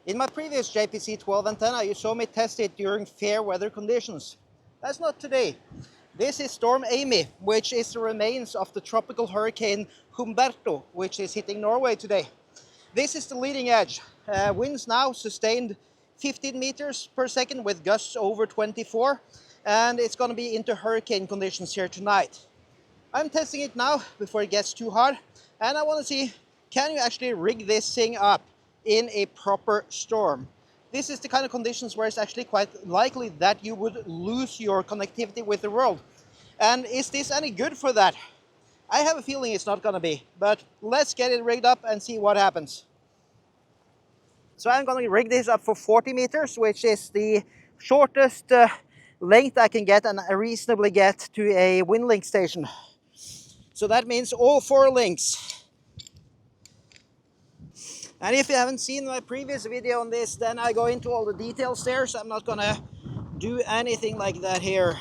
In my previous JPC-12 antenna, you saw me test it during fair weather conditions. That's not today. This is Storm Amy, which is the remains of the tropical hurricane Humberto, which is hitting Norway today. This is the leading edge. Winds now sustained 15 meters per second with gusts over 24, and it's going to be into hurricane conditions here tonight. I'm testing it now before it gets too hot, and I want to see, can you actually rig this thing up in a proper storm? This is the kind of conditions where it's actually quite likely that you would lose your connectivity with the world. And is this any good for that? I have a feeling it's not going to be, but let's get it rigged up and see what happens. So I'm going to rig this up for 40 meters, which is the shortest length I can get and reasonably get to a wind link station. So that means all 4 links. And if you haven't seen my previous video on this, then I go into all the details there, so I'm not going to do anything like that here.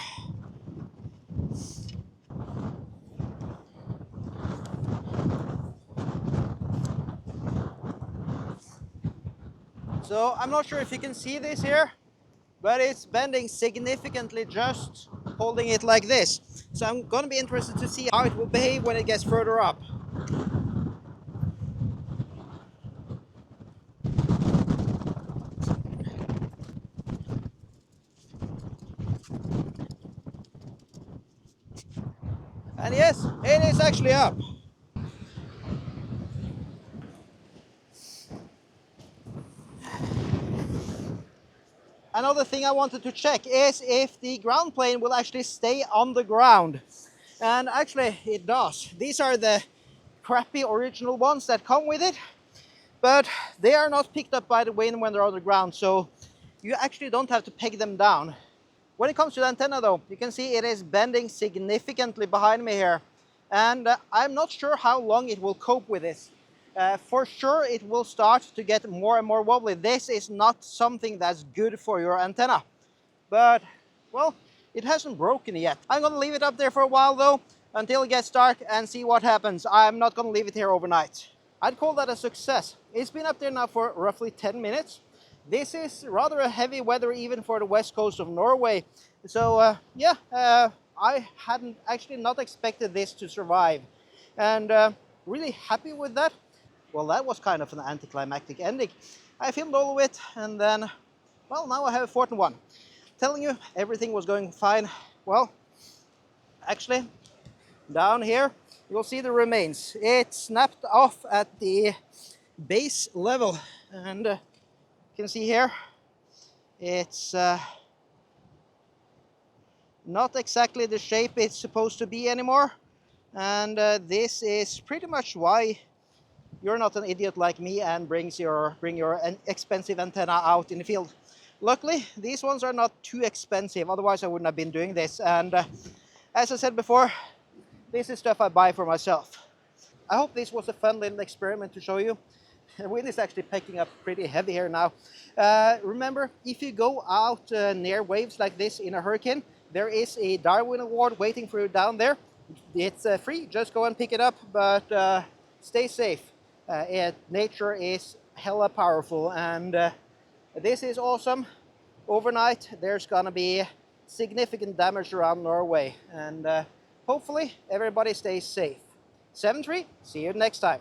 So I'm not sure if you can see this here, but it's bending significantly just holding it like this. So I'm going to be interested to see how it will behave when it gets further up. And yes, it is actually up. Another thing I wanted to check is if the ground plane will actually stay on the ground. And actually it does. These are the crappy original ones that come with it, but they are not picked up by the wind when they're on the ground, so you actually don't have to peg them down. When it comes to the antenna though, you can see it is bending significantly behind me here. And I'm not sure how long it will cope with this. For sure it will start to get more and more wobbly. This is not something that's good for your antenna. But, well, it hasn't broken yet. I'm going to leave it up there for a while though, until it gets dark and see what happens. I'm not going to leave it here overnight. I'd call that a success. It's been up there now for roughly 10 minutes. This is rather a heavy weather even for the west coast of Norway. So, I hadn't actually not expected this to survive. And really happy with that. Well, that was kind of an anticlimactic ending. I filmed all of it, and then, well, now I have a 4th one. Telling you everything was going fine. Well, actually, down here, you'll see the remains. It snapped off at the base level, and you can see here, it's not exactly the shape it's supposed to be anymore. And this is pretty much why you're not an idiot like me and bring your expensive antenna out in the field. Luckily, these ones are not too expensive, otherwise I wouldn't have been doing this. And as I said before, this is stuff I buy for myself. I hope this was a fun little experiment to show you. The wind is actually picking up pretty heavy here now. Remember, if you go out near waves like this in a hurricane, there is a Darwin Award waiting for you down there. It's free, just go and pick it up, but stay safe. Nature is hella powerful, and this is awesome. Overnight there's gonna be significant damage around Norway, and hopefully everybody stays safe. 7-3, see you next time.